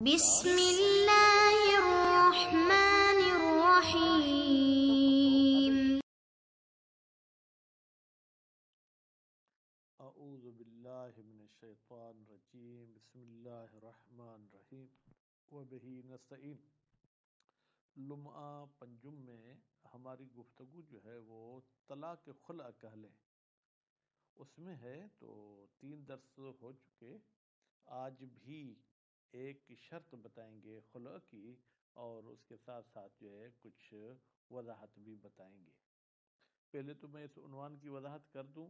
بسم اللہ الرحمن الرحیم۔ اعوذ باللہ من الشیطان الرجیم، بسم اللہ الرحمن الرحیم وبہ نستعین۔ لمعہ پنجم میں ہماری گفتگو جو ہے وہ طلاق خلع کہہ لیں اس میں ہے، تو 3 درس ہو چکے۔ آج بھی ایک شرط بتائیں گے خلع کی، اور اس کے ساتھ ساتھ جو ہے کچھ وضاحت بھی بتائیں گے۔ پہلے تو میں اس عنوان کی وضاحت کر دوں،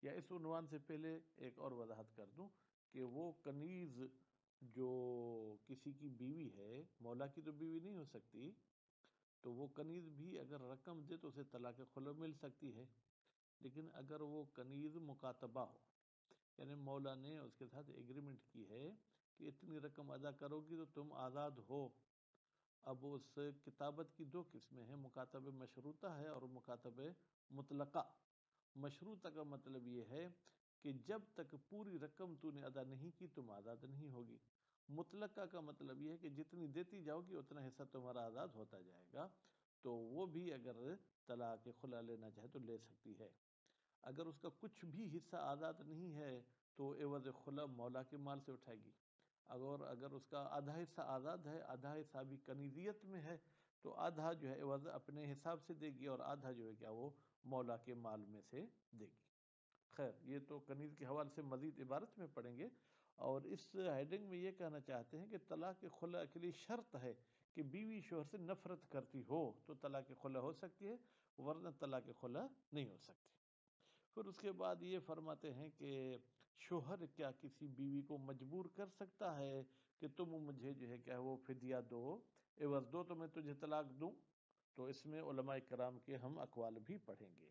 یا اس عنوان سے پہلے ایک اور وضاحت کر دوں کہ وہ کنیز جو کسی کی بیوی ہے، مولا کی تو بیوی نہیں ہو سکتی، تو وہ کنیز بھی اگر رقم دے تو اسے طلاق خلع مل سکتی ہے۔ لیکن اگر وہ کنیز مکاتبہ ہو، یعنی مولا نے اس کے ساتھ ایگریمنٹ کی ہے کہ اتنی رقم ادا کرو گی تو تم آزاد ہو۔ اب اس کتابت کی 2 قسمیں ہیں، مکاتبہ مشروطہ ہے اور مکاتبہ مطلقہ۔ مشروطہ کا مطلب یہ ہے کہ جب تک پوری رقم تو نے ادا نہیں کی تم آزاد نہیں ہوگی۔ مطلقہ کا مطلب یہ ہے کہ جتنی دیتی جاؤ گی اتنا حصہ تمہارا آزاد ہوتا جائے گا، تو وہ بھی اگر طلاق خلع لینا چاہے تو لے سکتی ہے۔ اگر اس کا کچھ بھی حصہ آزاد نہیں ہے تو عوض خلع مولا کے مال سے اٹھائے گی۔ اگر اس کا آدھا حصہ آزاد ہے، آدھا حصہ بھی کنیزیت میں ہے، تو آدھا جو ہے عوض اپنے حساب سے دے گی اور آدھا جو ہے کیا وہ مولا کے مال میں سے دے گی۔ خیر، یہ تو کنیز کے حوالے سے مزید عبارت میں پڑھیں گے، اور اس ہیڈنگ میں یہ کہنا چاہتے ہیں کہ طلاق خلع کے لیے شرط ہے کہ بیوی شوہر سے نفرت کرتی ہو تو طلاق خلع ہو سکتی ہے، ورنہ طلاق خلع نہیں ہو سکتی۔ پھر اس کے بعد یہ فرماتے ہیں کہ شوہر کیا کسی بیوی کو مجبور کر سکتا ہے کہ تم مجھے جو ہے کیا وہ فدیہ دو، عوض دو تو میں تجھے طلاق دوں؟ تو اس میں علماء کرام کے ہم اقوال بھی پڑھیں گے۔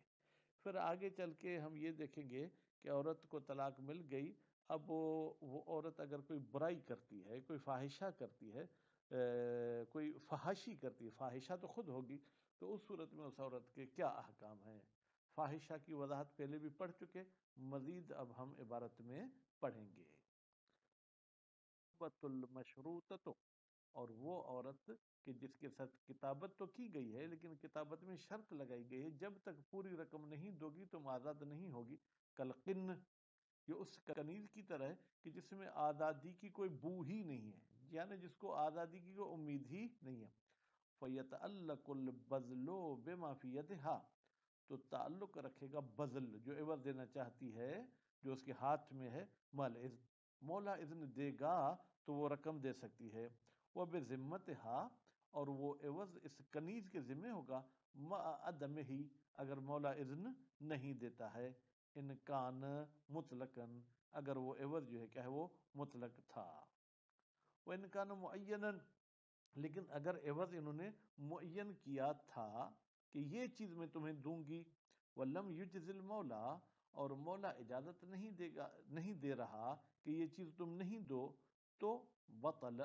پھر آگے چل کے ہم یہ دیکھیں گے کہ عورت کو طلاق مل گئی، اب وہ عورت اگر کوئی برائی کرتی ہے، کوئی فاحشہ کرتی ہے، کوئی فحاشی کرتی ہے، فاحشہ تو خود ہوگی، تو اس صورت میں اس عورت کے کیا احکام ہیں؟ فاحشہ کی وضاحت پہلے بھی پڑھ چکے، مزید اب ہم عبارت میں پڑھیں گے۔ المشروطۃ، اور وہ عورت کہ جس کے ساتھ کتابت تو کی گئی ہے لیکن کتابت میں شرط لگائی گئی ہے جب تک پوری رقم نہیں دو گی تم آزاد نہیں ہوگی۔ کلقن، یہ اس کنیز کی طرح ہے کہ جس میں آزادی کی کوئی بو ہی نہیں ہے، یعنی جس کو آزادی کی کوئی امید ہی نہیں ہے۔ فَيَتَعَلَّقُ الْبَذْلُ بِمَا فِي يَدِهَا، تو تعلق رکھے گا بذل، جو عوض دینا چاہتی ہے، جو اس کے ہاتھ میں ہے، مال اذن، مولا اذن دے گا تو وہ رقم دے سکتی ہے۔ وہ بے ذمتہا، اور وہ عوض اس کنیز کے ذمہ ہوگا، مع عدم ہی، اگر مولا اذن نہیں دیتا ہے، ان کان مطلقاً، اگر وہ عوض جو ہے کیا ہے وہ مطلق تھا۔ وہ ان کان معیناً، لیکن اگر عوض انہوں نے معین کیا تھا کہ یہ چیز میں تمہیں دوں گی، وَلَمْ يُجْزِ الْمَوْلَى، اور مولا اجازت نہیں دے رہا کہ یہ چیز تم نہیں دو، تو بطل،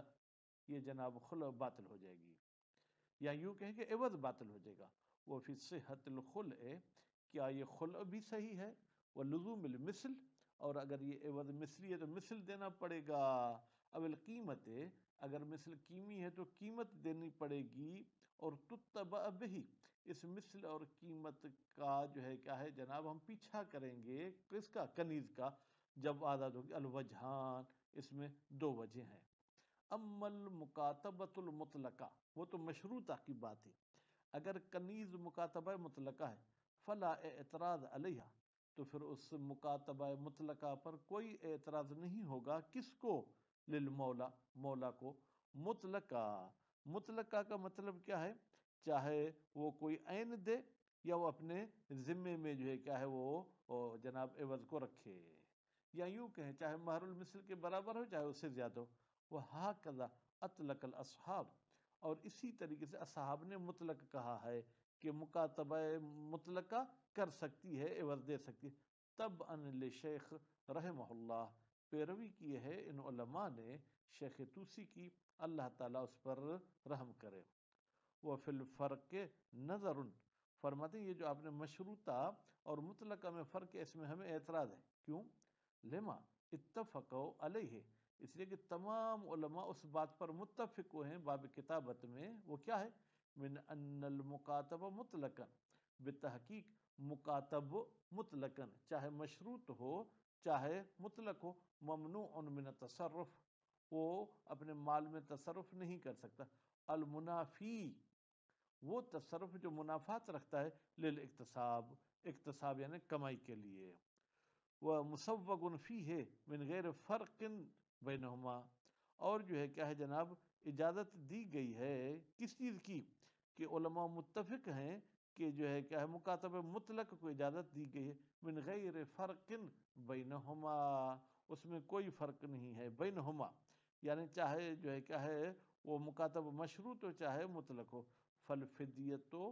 یہ جناب خلع باطل ہو جائے گی، یا یوں کہیں کہ عوض باطل ہو جائے گا۔ وہ فی صحت الخلع، کیا یہ خلع بھی صحیح ہے؟ وہ لزوم المثل، اور اگر یہ عوض مثلی ہے تو مثل دینا پڑے گا۔ اب القیمت، اگر مثل قیمی ہے تو قیمت دینی پڑے گی، اور تتبع بہی، اس مثل اور قیمت کا جو ہے کیا ہے جناب ہم پیچھا کریں گے، کس کا؟ کنیز کا، جب آزاد ہوگی۔ الوجہان، اس میں 2 وجہ ہیں۔ اما المکاتبۃ المطلقہ، وہ تو مشروطہ کی بات ہے، اگر کنیز مکاتبہ مطلقہ ہے، فلا اعتراض علیہ، تو پھر اس مکاتبہ مطلقہ پر کوئی اعتراض نہیں ہوگا۔ کس کو؟ للمولا، مولا کو۔ مطلقہ کا مطلب کیا ہے؟ چاہے وہ کوئی عین دے یا وہ اپنے ذمے میں جو ہے کیا ہے وہ جناب عوض کو رکھے، یا یوں کہیں چاہے مہر المثل کے برابر ہو چاہے اس سے زیادہ ہو۔ وَهَكَذَا أَطْلَقَ الْأَصْحَابُ، اور اسی طریقے سے اصحاب نے مطلق کہا ہے کہ مکاتبہ مطلقہ کر سکتی ہے، عوض دے سکتی ہے۔ طبعاً لشیخ رحمہ اللہ، پیروی کی ہے ان علماء نے شیخ توسی کی، اللہ تعالیٰ اس پر رحم کرے۔ وَفِي الْفَرْقِ نَظَرٌ، فرماتے ہیں یہ جو آپ نے مشروطہ اور مطلقہ میں فرق ہے، اس میں ہمیں اعتراض ہے۔ کیوں؟ لما اتفقوا علیہ، اس لیے کہ تمام علماء اس بات پر متفق ہوئے ہیں باب کتابت میں، وہ کیا ہے؟ من ان المکاتب مطلقاً، بتحقیق مکاتب مطلقاً، چاہے مشروط ہو چاہے مطلق ہو، ممنوع من التصرف، وہ اپنے مال میں تصرف نہیں کر سکتا، المنافی، وہ تصرف جو منافات رکھتا ہے، للاکتساب، اکتساب یعنی کمائی کے لیے، وہ مسوغ فیہ من غیر فرق بینہما، اور جو ہے کیا ہے جناب، اجازت دی گئی ہے کس چیز کی؟ کہ علماء متفق ہیں کہ جو ہے کیا ہے مکاتب مطلق کو اجازت دی گئی ہے، من غیر فرق بینہما، اس میں کوئی فرق نہیں ہے، بینہما یعنی چاہے جو ہے کیا ہے وہ مکاتب مشروط ہو چاہے مطلق ہو، فالفدیتو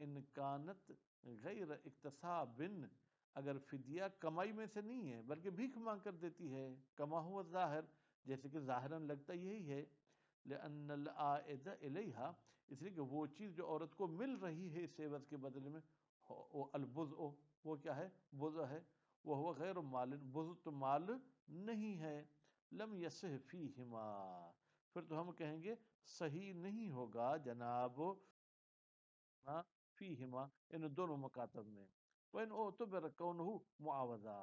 ان کانت غیر اکتساب، اگر فدیہ کمائی میں سے نہیں ہے بلکہ بھیک مانگ کر دیتی ہے، کما ہوا ظاہر، جیسے کہ ظاہراً لگتا یہی ہے، لأن العائد الیہا، اس لیے کہ وہ چیز جو عورت کو مل رہی ہے اس عوض کے بدلے میں، وہ البضع، وہ کیا ہے؟ بضع ہے، وہ ہوا غیر مال، بضع تو مال نہیں ہے، لم یصح فیہما، پھر تو ہم کہیں گے صحیح نہیں ہوگا جناب فیہما، ان دونوں مکاتب میں، وَإِنْ اُعْتُبِرَ كَوْنُهُ مُعَاوَضًا،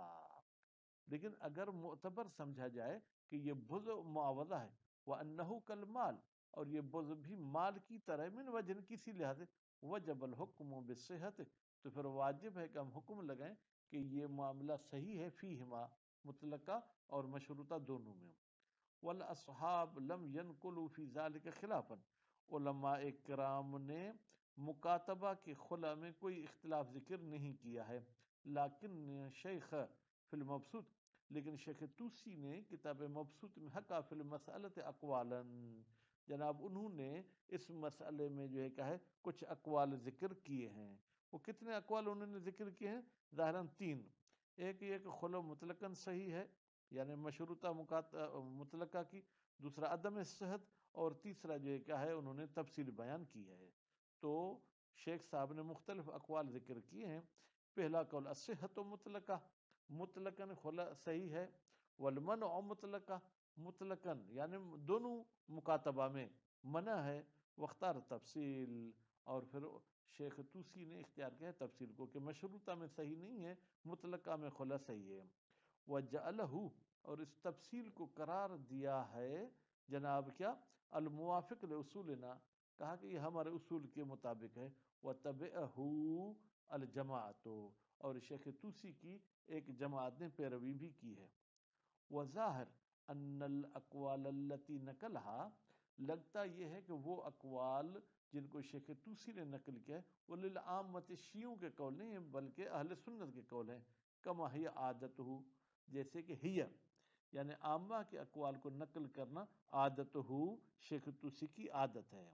لیکن اگر معتبر سمجھا جائے کہ یہ بضع معاوضہ ہے، وَأَنَّهُ كَالْمَال، اور یہ بضع بھی مال کی طرح، من وجہ کسی لحاظ سے، وجب الحکم بالصحت، تو پھر واجب ہے کہ ہم حکم لگائیں کہ یہ معاملہ صحیح ہے، فیہما مطلقہ اور مشروطہ دونوں میں، والاصحاب لم ينقلوا فی ذلك خلافا، علماء کرام نے مکاتبہ کے خلا میں کوئی اختلاف ذکر نہیں کیا ہے، لیکن شیخ فی المبسوط، لیکن شیخ توسی نے کتاب مبسوط میں حقا فی المسئلۃ اقوالا، جناب انہوں نے اس مسئلے میں جو ہے کیا ہے کچھ اقوال ذکر کیے ہیں، وہ کتنے اقوال انہوں نے ذکر کیے ہیں؟ ظاہراً تین، ایک یہ کہ خلو مطلقاً صحیح ہے یعنی مشروطہ مطلقہ کی، دوسرا عدم صحت، اور تیسرا جو ہے کیا ہے انہوں نے تفصیل بیان کی ہے، تو شیخ صاحب نے مختلف اقوال ذکر کیے ہیں، پہلا قول الصحت مطلقہ، مطلقاً خلا صحیح ہے، والمنع مطلقہ، مطلقاً یعنی دونوں مکاتبہ میں منع ہے، واختار تفصیل، اور پھر شیخ توسی نے اختیار کیا ہے تفصیل کو کہ مشروطہ میں صحیح نہیں ہے، مطلقہ میں خلا صحیح ہے، وجعلہ، اور اس تفصیل کو قرار دیا ہے جناب کیا؟ الموافق لاصولنا، کہا کہ یہ ہمارے اصول کے مطابق ہے، وَتَبِعَهُ الجماعت، اور شیخ توسی کی ایک جماعت نے پیروی بھی کی ہے، وظاہر ان الاقوال التي نقلها، لگتا یہ ہے کہ وہ اقوال جن کو شیخ توسی نے نقل کیا ہے وہ للعامت شیعوں کے قول نہیں ہیں بلکہ اہل سنت کے قول ہیں، کما ہی عادت ہو، جیسے کہ ہی یعنی عامہ کے اقوال کو نقل کرنا عادت ہو، شیخ توسی کی عادت ہے،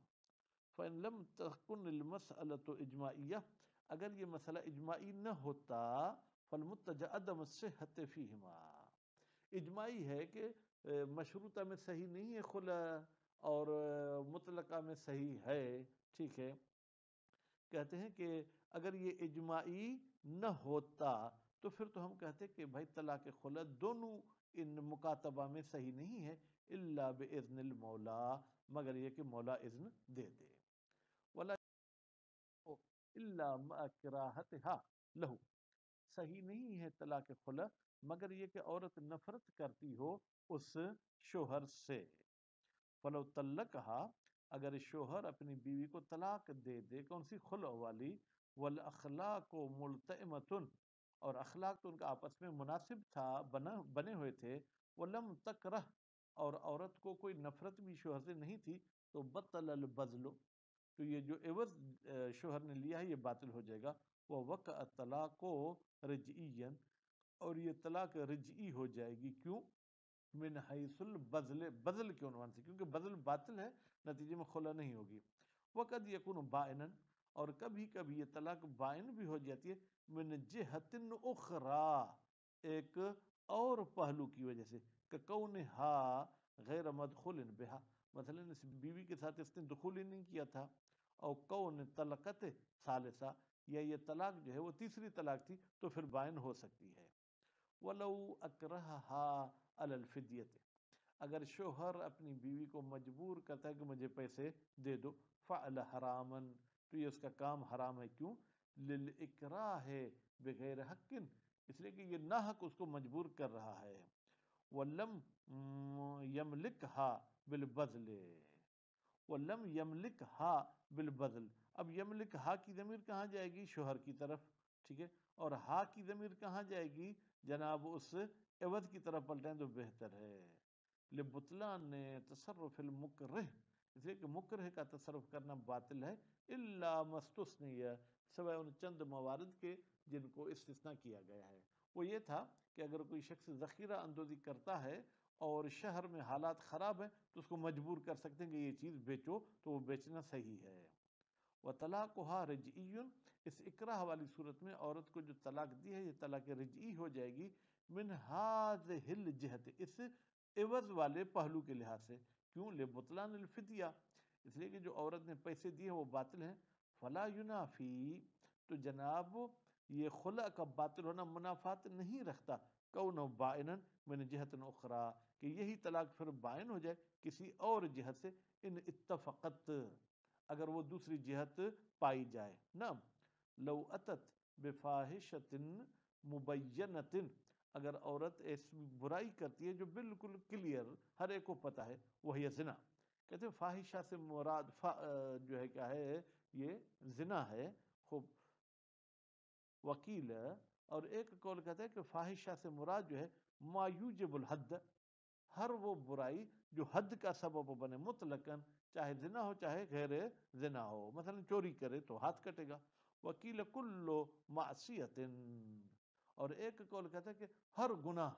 فَإِن لَمْ تَكُنِ الْمَسْأَلَةُ إِجْمَاعِيَّةً، اگر یہ مسئلہ اجماعی نہ ہوتا، فالمتجہ عدم الصحت فیہما، اجماعی ہے کہ مشروطہ میں صحیح نہیں ہے خلا، اور مطلقہ میں صحیح ہے، ٹھیک ہے، کہتے ہیں کہ اگر یہ اجماعی نہ ہوتا تو پھر تو ہم کہتے کہ بھائی طلاق خلا دونوں ان مکاتبہ میں صحیح نہیں ہے، الا باذن المولا، مگر یہ کہ مولا اذن دے دے، ولا الا مع کراہتها لہو، صحیح نہیں ہے طلاق خلا مگر یہ کہ عورت نفرت کرتی ہو اس شوہر سے، فلو طلقہا، اگر شوہر اپنی بیوی کو طلاق دے دے، کون سی؟ خلع والی، والاخلاق ملتئمۃ، اور اخلاق تو ان کا آپس میں مناسب تھا، بنے ہوئے تھے، ولم تکرہ، اور عورت کو کوئی نفرت بھی شوہر سے نہیں تھی، تو بطل البذل، تو یہ جو عوض شوہر نے لیا ہے یہ باطل ہو جائے گا، وہ وقع الطلاق رجعیا، اور یہ طلاق رجعی ہو جائے گی، کیوں؟ من حیث البذل، بذل کے عنوان سے، کیونکہ بذل باطل ہے، نتیجے میں خلا نہیں ہوگی، وقد یکون بائنا، اور کبھی کبھی یہ طلاق بائن بھی ہو جاتی ہے، من جہت اخرى، ایک اور پہلو کی وجہ سے، کونہا غیر مدخول بہا، مثلا اس بیوی کے ساتھ اس نے دخول ہی نہیں کیا تھا، اور کون طلقت ثالثہ، یا یہ طلاق جو ہے وہ تیسری طلاق تھی تو پھر بائن ہو سکتی ہے، ولو اکرہہا علی الفدیت، اگر شوہر اپنی بیوی کو مجبور کرتا ہے کہ مجھے پیسے دے دو، فعل حرامن، تو یہ اس کا کام حرام ہے. کیوں؟ للاکراہ بغیر حق، اس لیے کہ یہ ناحق اس کو مجبور کر رہا ہے. ولم یملکها بالبذل، ولم یملکها بالبذل. اب یملکها کی ضمیر کہاں جائے گی؟ شوہر کی طرف، ٹھیک ہے. اور ہا کی ضمیر کہاں جائے گی؟ جناب اس عوض کی طرف پلٹیں تو بہتر ہے. لبطلان تصرف المکرہ، اس لیے کہ مکرہ کا تصرف کرنا باطل ہے. الا مستثنی، سوائے ان چند موارد کے جن کو استثناء کیا گیا ہے. وہ یہ تھا کہ اگر کوئی شخص ذخیرہ اندوزی کرتا ہے اور شہر میں حالات خراب ہیں تو اس کو مجبور کر سکتے ہیں کہ یہ چیز بیچو، تو وہ بیچنا صحیح ہے. وطلاقها رجعی، اس اکراہ والی صورت میں عورت کو جو طلاق دی ہے یہ طلاق رجعی ہو جائے گی. من هذه الجہت، اس عوض والے پہلو کے لحاظ سے. کیوں؟ لبطلان الفدیہ، اس لیے کہ جو عورت نے پیسے دیے ہیں وہ باطل ہیں. فلا ینافی، تو جناب یہ خلع کا باطل ہونا منافات نہیں رکھتا. کونہ بائنا من جہت اخرى، کہ یہی طلاق پھر بائن ہو جائے کسی اور جہت سے. ان اتفقت، اگر وہ دوسری جہت پائی جائے. نعم. لو اتت بفاحشۃ مبینۃ، اگر عورت ایسی برائی کرتی ہے جو بالکل کلیئر ہر ایک کو پتہ ہے، وہی زنا. کہتے ہیں فاحشہ سے مراد جو ہے کیا ہے؟ یہ زنا ہے. خوب. وکیل، اور ایک قول کہتا ہے کہ فاحشہ سے مراد جو ہے ما یوجب الحد، ہر وہ برائی جو حد کا سبب بنے مطلقاً، چاہے زنا ہو چاہے غیر زنا ہو. مثلا چوری کرے تو ہاتھ کٹے گا. وکیل کل معصیت، اور ایک قول کہتا ہے کہ ہر گناہ،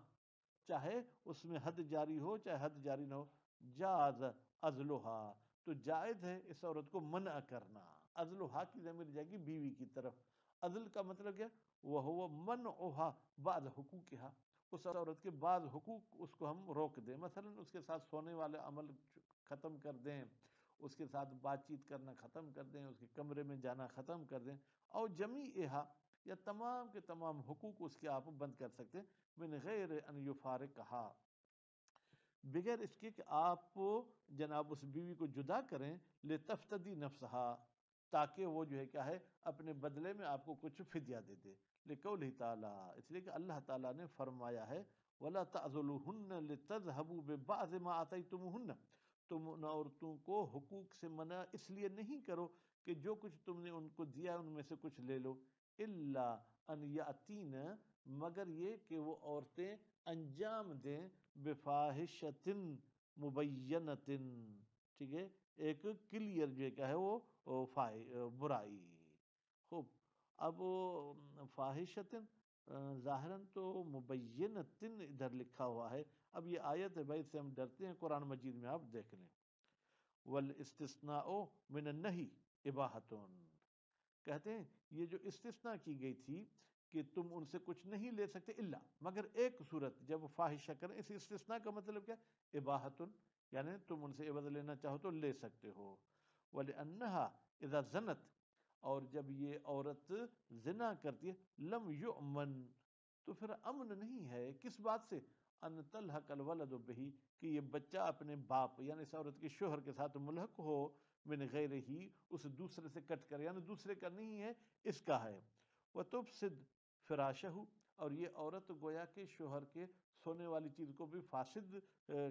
چاہے اس میں حد جاری ہو چاہے حد جاری نہ ہو، جاز ازلہا، تو جائز ہے اس عورت کو منع کرنا. ازلہا کی ضمیر جائے گی بیوی کی طرف. عزل کا مطلب کیا؟ وہ منعہا بعض حقوقہا، اس عورت کے بعض حقوق اس کو ہم روک دیں. مثلا اس کے ساتھ سونے والے عمل ختم کر دیں، اس کے ساتھ بات چیت کرنا ختم کر دیں، اس کے کمرے میں جانا ختم کر دیں. اور جمیعہا، یا تمام کے تمام حقوق اس کے آپ بند کر سکتے ہیں. من غیر ان یفارقہا، بغیر اس کے کہ آپ جناب اس بیوی کو جدا کریں. لتفتدی نفسہا، تاکہ وہ جو ہے کیا ہے اپنے بدلے میں آپ کو کچھ فدیہ دے دے. لقولہ تعالیٰ، اس لیے کہ اللہ تعالیٰ نے فرمایا ہے وَلَا تَعْضُلُوهُنَّ لِتَذْهَبُوا بِبَعْضِ مَا آتَيْتُمُوهُنَّ، تم ان عورتوں کو حقوق سے منع اس لیے نہیں کرو کہ جو کچھ تم نے ان کو دیا ان میں سے کچھ لے لو. الا ان یاتین، مگر یہ کہ وہ عورتیں انجام دیں بفاحشۃ مبینۃ، ٹھیک ہے، ایک کلیئر جو کیا ہے وہ برائی. خوب. اب فاحشۃ ظاہراً تو مبینۃ ادھر لکھا ہوا ہے. اب یہ آیت ہے بھائی سے ہم ڈرتے ہیں، قرآن مجید میں آپ دیکھ لیں. والاستثناء من النہی اباحۃ، کہتے ہیں یہ جو استثناء کی گئی تھی کہ تم ان سے کچھ نہیں لے سکتے الا، مگر ایک صورت جب فاحشہ کریں. اس استثناء کا مطلب کیا؟ اباحۃ، یعنی تم ان سے عوض لینا چاہو تو لے سکتے ہو. وَلِأَنَّهَا اذا زنت، اور جب یہ عورت زنا کرتی ہے، لم یؤمن، تو پھر امن نہیں ہے کس بات سے؟ ان تلحق الولد بہ، کہ یہ بچہ اپنے باپ یعنی اس عورت کے شوہر کے ساتھ ملحق ہو. من غیر ہی، اس دوسرے سے کٹ کر، یعنی دوسرے کا نہیں ہے اس کا ہے. وتفسد فراشہ، اور یہ عورت گویا کہ شوہر کے سونے والی چیز کو بھی فاسد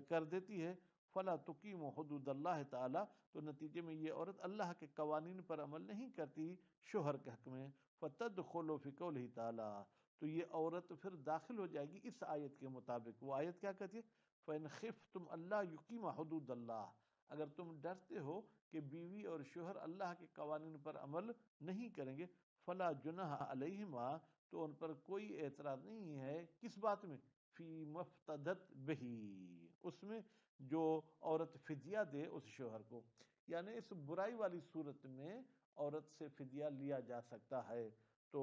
کر دیتی ہے. فلا تقیم حدود اللہ تعالی، تو نتیجے میں یہ عورت اللہ کے قوانین پر عمل نہیں کرتی شوہر کے حق میں. فتدخل فی قولہ تعالی، تو یہ عورت پھر داخل ہو جائے گی اس آیت کے مطابق. وہ آیت کیا کہتی ہے؟ فَإِنْ خِفْتُمْ أَلَّا يُقِيمَ حُدُودَ اللَّهِ، اگر تم ڈرتے ہو کہ بیوی اور شوہر اللہ کے قوانین پر عمل نہیں کریں گے. فلا جناح علیہما، تو ان پر کوئی اعتراض نہیں ہے کس بات میں؟ فی مفتدت بہی، اس میں جو عورت فدیہ دے اس شوہر کو. یعنی اس برائی والی صورت میں عورت سے فدیہ لیا جا سکتا ہے. تو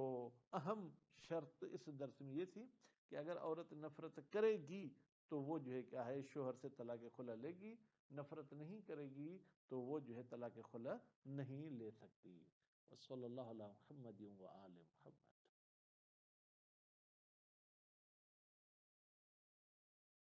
اہم شرط اس درس میں یہ تھی کہ اگر عورت نفرت کرے گی تو وہ جو ہے کیا ہے شوہر سے طلاق خلع لے گی، نفرت نہیں کرے گی تو وہ جو ہے طلاق خلع نہیں لے سکتی. صلی اللہ علیہ محمد و آل محمد.